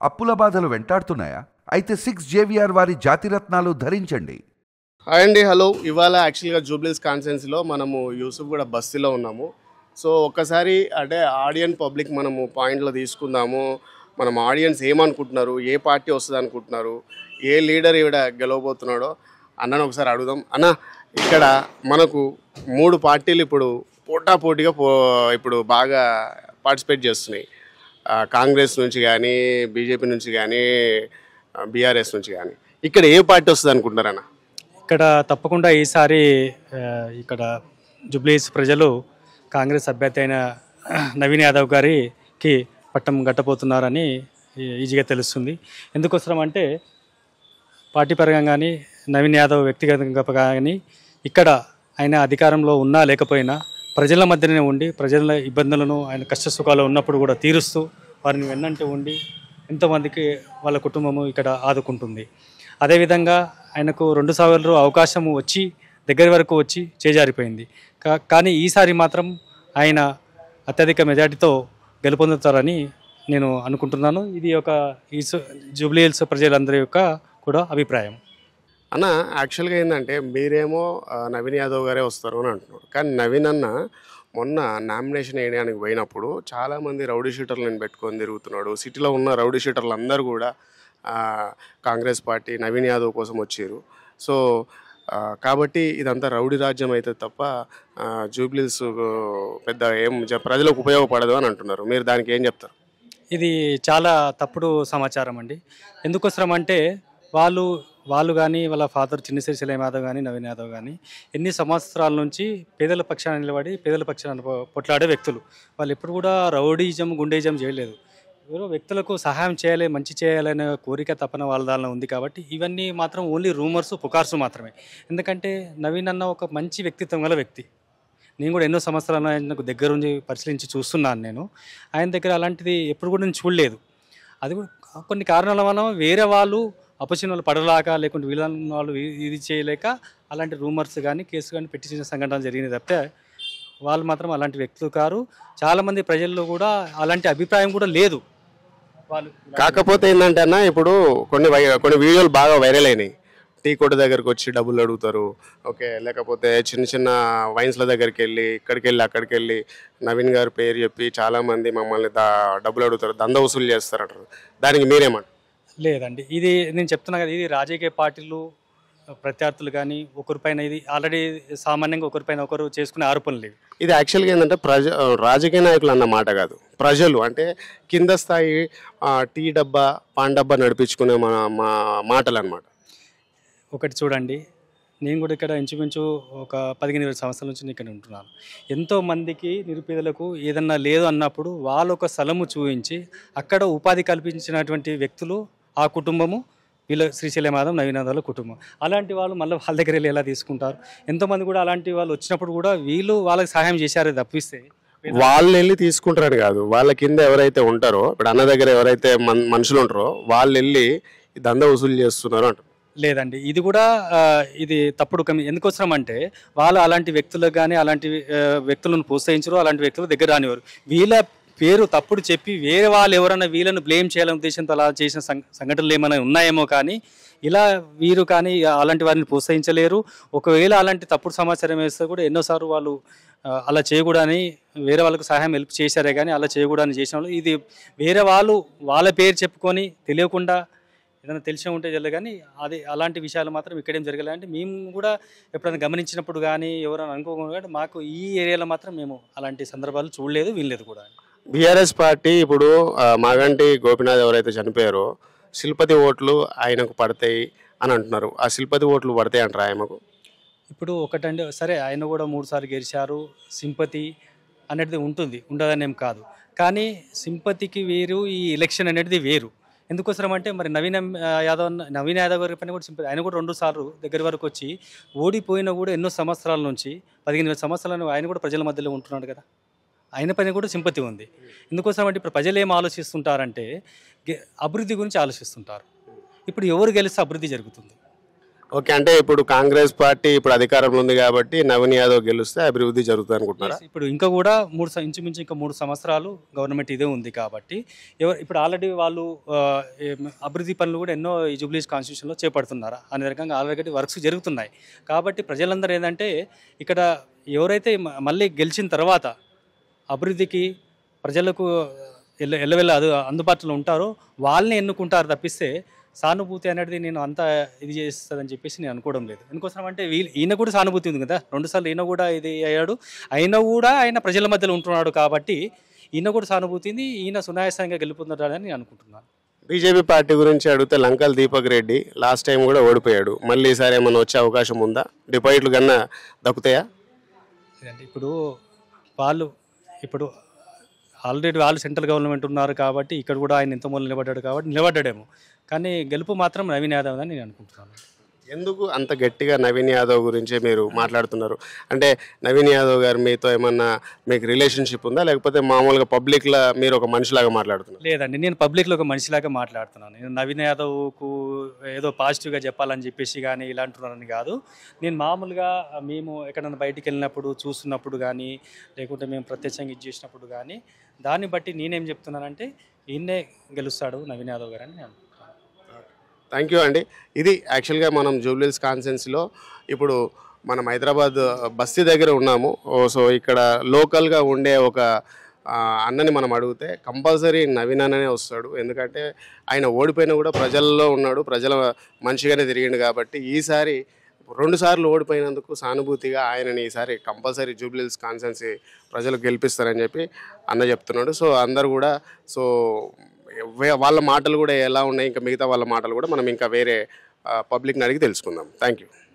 అప్పుల బాధలు వెంటాడుతున్నాయా? అయితే 6 జేవిఆర్ వారి జాతిరత్నాలు ధరించండి. హాయ్ అండి, హలో. ఇవాళ యాక్చువల్గా జూబ్లీస్ కాన్స్టిట్యున్సీలో మనము యూసుఫ్ కూడా బస్తీలో ఉన్నాము. సో ఒక్కసారి అంటే ఆడియన్స్ పబ్లిక్ మనము పాయింట్లో తీసుకుందాము. మనం ఆడియన్స్ ఏమనుకుంటున్నారు, ఏ పార్టీ వస్తుంది అనుకుంటున్నారు, ఏ లీడర్ ఈవిడ గెలవబోతున్నాడో అన్నను ఒకసారి అడుగుదాం. అన్న, ఇక్కడ మనకు 3 పార్టీలు ఇప్పుడు పోటాపోటీగా ఇప్పుడు బాగా పార్టిసిపేట్ చేస్తున్నాయి. కాంగ్రెస్ నుంచి కానీ, బీజేపీ నుంచి కానీ, బీఆర్ఎస్ నుంచి కానీ. ఇక్కడ ఏ పార్టీ వస్తుంది అనుకుంటున్నారన్న? ఇక్కడ తప్పకుండా ఈసారి ఇక్కడ జూబ్లీస్ ప్రజలు కాంగ్రెస్ అభ్యర్థి అయిన నవీన్ యాదవ్ గారికి పట్టం గట్టబోతున్నారని ఈజీగా తెలుస్తుంది. ఎందుకోసం అంటే పార్టీ పరంగా కానీ నవీన్ యాదవ్ వ్యక్తిగతంగా కానీ ఇక్కడ ఆయన అధికారంలో ఉన్నా లేకపోయినా ప్రజల మధ్యనే ఉండి ప్రజల ఇబ్బందులను ఆయన కష్ట సుఖాలు ఉన్నప్పుడు కూడా తీరుస్తూ వారిని వెన్నంటూ ఉండి ఎంతోమందికి వాళ్ళ కుటుంబము ఇక్కడ ఆదుకుంటుంది. అదేవిధంగా ఆయనకు 2 సార్లు అవకాశం వచ్చి దగ్గర వరకు వచ్చి చేజారిపోయింది. కానీ ఈసారి మాత్రం ఆయన అత్యధిక మెజార్టీతో గెలుపొందుతారని నేను అనుకుంటున్నాను. ఇది ఒక జూబ్లీ హిల్స్ ప్రజలందరి యొక్క కూడా అభిప్రాయం. అన్న, యాక్చువల్గా ఏంటంటే మీరేమో నవీన్ యాదవ్ గారే వస్తారు అని అంటున్నారు. కానీ నవీన్ అన్న మొన్న నామినేషన్ వేయడానికి పోయినప్పుడు చాలామంది రౌడీ షీటర్లను పెట్టుకొని తిరుగుతున్నాడు. సిటీలో ఉన్న రౌడీ షీటర్లు అందరూ కూడా కాంగ్రెస్ పార్టీ నవీన్ యాదవ్ కోసం వచ్చారు. సో కాబట్టి ఇదంతా రౌడీ రాజ్యం అయితే తప్ప జూబ్లీస్ పెద్ద ఏం ప్రజలకు ఉపయోగపడదు అని అంటున్నారు. మీరు దానికి ఏం చెప్తారు? ఇది చాలా తప్పుడు సమాచారం అండి. ఎందుకోసం అంటే వాళ్ళు కానీ వాళ్ళ ఫాదర్ చిన్నశ్రీ సలీం యాదవ్ కానీ నవీన్ యాదవ్ కానీ ఎన్ని సంవత్సరాల నుంచి పేదల పక్షాన నిలబడి పేదల పక్షాన పొట్లాడే వ్యక్తులు. వాళ్ళు ఎప్పుడు కూడా రౌడీజం గుండేజం చేయలేదు. ఎవరో వ్యక్తులకు సహాయం చేయాలి, మంచి చేయాలనే కోరిక తపన వాళ్ళ దానిలో ఉంది. కాబట్టి ఇవన్నీ మాత్రం ఓన్లీ రూమర్స్, పుకార్సు మాత్రమే. ఎందుకంటే నవీన్ అన్న ఒక మంచి వ్యక్తిత్వం గల వ్యక్తి. నేను కూడా ఎన్నో సంవత్సరాలు ఆయనకు దగ్గరుండి పరిశీలించి చూస్తున్నాను. నేను ఆయన దగ్గర అలాంటిది ఎప్పుడు కూడా నేను చూడలేదు. అది కూడా కొన్ని కారణాల వల్ల వేరే వాళ్ళు అపచిన్నలు పడలేక లేకుంటే వీళ్ళ వాళ్ళు ఇది చేయలేక అలాంటి రూమర్స్ కానీ కేసు కానీ పెట్టించిన సంఘటనలు జరిగినాయి తప్పితే వాళ్ళు మాత్రం అలాంటి వ్యక్తులు కారు. చాలామంది ప్రజల్లో కూడా అలాంటి అభిప్రాయం కూడా లేదు. వాళ్ళు కాకపోతే ఏంటంటే అన్న, ఇప్పుడు కొన్ని వీడియోలు బాగా వైరల్ అయినాయి. టీ కొట్టు దగ్గరికి వచ్చి డబ్బులు అడుగుతారు, ఓకే, లేకపోతే చిన్న చిన్న వైన్స్ల దగ్గరికి వెళ్ళి ఇక్కడికి వెళ్ళి అక్కడికి వెళ్ళి నవీన్ గారి పేరు చెప్పి చాలామంది మమ్మల్ని డబ్బులు అడుగుతారు, దంద వసూలు చేస్తారంటారు. దానికి మీరేమంటారు? లేదండి, ఇది నేను చెప్తున్నా కదా, ఇది రాజకీయ పార్టీలు ప్రత్యర్థులు కానీ ఒకరిపైన ఇది ఆల్రెడీ సామాన్యంగా ఒకరిపైన ఒకరు చేసుకునే ఆరోపణలు లేవు. ఇది యాక్చువల్గా ఏంటంటే రాజకీయ నాయకులు అన్న మాట కాదు, ప్రజలు అంటే కింద స్థాయి టీ డబ్బా పాన్ డబ్బా నడిపించుకునే మా మాటలు అన్నమాట. ఒకటి చూడండి, నేను కూడా ఇక్కడ ఇంచుమించు ఒక 15-20 సంవత్సరాల నుంచి ఇక్కడ ఉంటున్నాను. ఎంతోమందికి నిరుపేదలకు ఏదన్నా లేదు అన్నప్పుడు వాళ్ళు ఒక స్థలము చూపించి అక్కడ ఉపాధి కల్పించినటువంటి వ్యక్తులు ఆ కుటుంబము వీళ్ళ శ్రీశైలం యాదవ్ నవీన్ యాదవ్ల కుటుంబం. అలాంటి వాళ్ళు మళ్ళీ వాళ్ళ దగ్గర వెళ్ళి ఎలా తీసుకుంటారు? ఎంతోమంది కూడా అలాంటి వాళ్ళు వచ్చినప్పుడు కూడా వీళ్ళు వాళ్ళకి సహాయం చేశారే తప్పిస్తే వాళ్ళు వెళ్ళి తీసుకుంటారని కాదు. వాళ్ళ కింద ఎవరైతే ఉంటారో, ఇప్పుడు అన్న దగ్గర ఎవరైతే మనుషులు ఉంటారో వాళ్ళు వెళ్ళి దంద వసూలు చేస్తున్నారు అంటారు. లేదండి, ఇది కూడా ఇది తప్పుడు ఎందుకోసం అంటే వాళ్ళు అలాంటి వ్యక్తులకు కానీ అలాంటి వ్యక్తులను ప్రోత్సహించరు, అలాంటి వ్యక్తుల దగ్గర రానివారు. వీళ్ళ పేరు తప్పుడు చెప్పి వేరే వాళ్ళు ఎవరైనా వీళ్ళను బ్లేమ్ చేయాలనే ఉద్దేశంతో అలా చేసిన సంఘటనలు ఏమైనా ఉన్నాయేమో కానీ ఇలా వీరు కానీ అలాంటి వారిని ప్రోత్సహించలేరు. ఒకవేళ అలాంటి తప్పుడు సమాచారం వేస్తే కూడా ఎన్నోసార్లు వాళ్ళు అలా చేయకూడదని వేరే వాళ్ళకు సహాయం హెల్ప్ చేశారే కానీ అలా చేయకూడదని చేసిన వాళ్ళు. ఇది వేరే వాళ్ళు వాళ్ళ పేరు చెప్పుకొని తెలియకుండా ఏదైనా తెలిసి ఉంటే జరగదు. కానీ అది అలాంటి విషయాలు మాత్రం ఇక్కడేం జరగలేదు. అంటే మేము కూడా ఎప్పుడైనా గమనించినప్పుడు కానీ ఎవరైనా అనుకోకుండా మాకు ఈ ఏరియాలో మాత్రం మేము అలాంటి సందర్భాలు చూడలేదు, వినలేదు కూడా. బీఆర్ఎస్ పార్టీ ఇప్పుడు మాగంటి గోపీనాథ్ ఎవరైతే చనిపోయారో శిల్పతి ఓట్లు ఆయనకు పడతాయి అని అంటున్నారు. ఆ శిల్పతి ఓట్లు పడతాయి అంటారు ఆయనకు? ఇప్పుడు ఒకటంటే సరే, ఆయన కూడా 3 సార్లు గెలిచారు, సింపతి అనేది ఉంటుంది, ఉండదనేం కాదు. కానీ సింపతికి వేరు, ఈ ఎలక్షన్ అనేది వేరు. ఎందుకోసం అంటే మరి నవీన్ యాదవ్ గారి పైన కూడా సింపతి. ఆయన కూడా 2 సార్లు దగ్గర వరకు వచ్చి ఓడిపోయినా కూడా ఎన్నో సంవత్సరాల నుంచి 15 సంవత్సరాలు ఆయన కూడా ప్రజల మధ్యలో ఉంటున్నాడు కదా, ఆయన పైన కూడా సింపతి ఉంది. ఎందుకోసం అంటే ఇప్పుడు ప్రజలు ఏం ఆలోచిస్తుంటారంటే అభివృద్ధి గురించి ఆలోచిస్తుంటారు. ఇప్పుడు ఎవరు గెలిస్తే అభివృద్ధి జరుగుతుంది? ఓకే, అంటే ఇప్పుడు కాంగ్రెస్ పార్టీ ఇప్పుడు అధికారంలో ఉంది కాబట్టి నవీన్ యాదవ్ గెలిస్తే అభివృద్ధి జరుగుతుంది అనుకుంటున్నారా? ఇప్పుడు ఇంకా కూడా ఇంచుమించు ఇంకా 3 సంవత్సరాలు గవర్నమెంట్ ఇదే ఉంది కాబట్టి ఇప్పుడు ఆల్రెడీ వాళ్ళు అభివృద్ధి పనులు కూడా ఎన్నో ఈ జూబ్లీస్ కాన్స్టిట్యూషన్లో చేపడుతున్నారు అనే రకంగా ఆల్రెడీ వర్క్స్ జరుగుతున్నాయి. కాబట్టి ప్రజలందరూ ఏంటంటే ఇక్కడ ఎవరైతే మళ్ళీ గెలిచిన తర్వాత అభివృద్ధికి ప్రజలకు ఎల్లవెల్ల అందుబాటులో ఉంటారో వాళ్ళని ఎన్నుకుంటారు తప్పిస్తే సానుభూతి అనేది నేను అంతా ఇది చేస్తుందని చెప్పేసి నేను అనుకోవడం లేదు. ఎందుకోసం అంటే ఈయన కూడా సానుభూతి ఉంది కదా, 2 సార్లు ఈయన కూడా ఇది అయ్యాడు, అయినా కూడా ఆయన ప్రజల మధ్యలో ఉంటున్నాడు కాబట్టి ఈయన కూడా సానుభూతి ఉంది, ఈయన సునాయాసంగా గెలుపొందుతాడని నేను అనుకుంటున్నాను. బీజేపీ పార్టీ గురించి అడిగితే లంకల్ దీపక్ రెడ్డి లాస్ట్ టైం కూడా ఓడిపోయాడు, మళ్ళీ ఈసారి ఏమైనా వచ్చే అవకాశం ఉందా? డిపాజిట్లు కన్నా దక్కుతాయా? ఇప్పుడు ఆల్రెడీ వాళ్ళు సెంట్రల్ గవర్నమెంట్ ఉన్నారు కాబట్టి ఇక్కడ కూడా ఆయన ఇంతమూలు నిలబడ్డాడు కాబట్టి నిలబడ్డాడేమో, కానీ గెలుపు మాత్రం నవీన్ యాదవ్ అని నేను అనుకుంటున్నాను. ఎందుకు అంత గట్టిగా నవీన్ యాదవ్ గురించే మీరు మాట్లాడుతున్నారు? అంటే నవీన్ యాదవ్ గారు మీతో ఏమన్నా మీకు రిలేషన్షిప్ ఉందా, లేకపోతే మామూలుగా పబ్లిక్లో మీరు ఒక మనిషిలాగా మాట్లాడుతున్నారు? లేదండి, నేను పబ్లిక్లో ఒక మనిషిలాగా మాట్లాడుతున్నాను. నేను నవీన్ యాదవ్కు ఏదో పాజిటివ్గా చెప్పాలని చెప్పేసి కానీ ఇలా అంటున్నానని కాదు. నేను మామూలుగా మేము ఎక్కడైనా బయటికి వెళ్ళినప్పుడు చూస్తున్నప్పుడు కానీ లేకుంటే మేము ప్రత్యక్షంగా ఇది చేసినప్పుడు కానీ దాన్ని బట్టి నేనేం చెప్తున్నానంటే ఈయన్నే గెలుస్తాడు నవీన్ యాదవ్ గారు అని నేను అనుకుంటున్నాను. థ్యాంక్ యూ అండి. ఇది యాక్చువల్గా మనం జూబ్లీహిల్స్ కాన్స్టిట్యుయెన్సీలో ఇప్పుడు మనం హైదరాబాద్ బస్తీ దగ్గర ఉన్నాము. సో ఇక్కడ లోకల్గా ఉండే ఒక అన్నని మనం అడిగితే కంపల్సరీ నవీన్ అన్ననే వస్తాడు. ఎందుకంటే ఆయన ఓడిపోయినా కూడా ప్రజల్లో ఉన్నాడు, ప్రజల మంచిగానే తిరిగిండు కాబట్టి ఈసారి 2 సార్లు ఓడిపోయినందుకు సానుభూతిగా ఆయనని ఈసారి కంపల్సరీ జూబ్లీహిల్స్ కాన్స్టిట్యుయెన్సీ ప్రజలు గెలిపిస్తారని చెప్పి అన్న చెప్తున్నాడు. సో అందరు కూడా వాళ్ళ మాటలు కూడా ఎలా ఉన్నాయి, ఇంకా మిగతా వాళ్ళ మాటలు కూడా మనం ఇంకా వేరే పబ్లిక్ని అడిగి తెలుసుకుందాం. Thank you.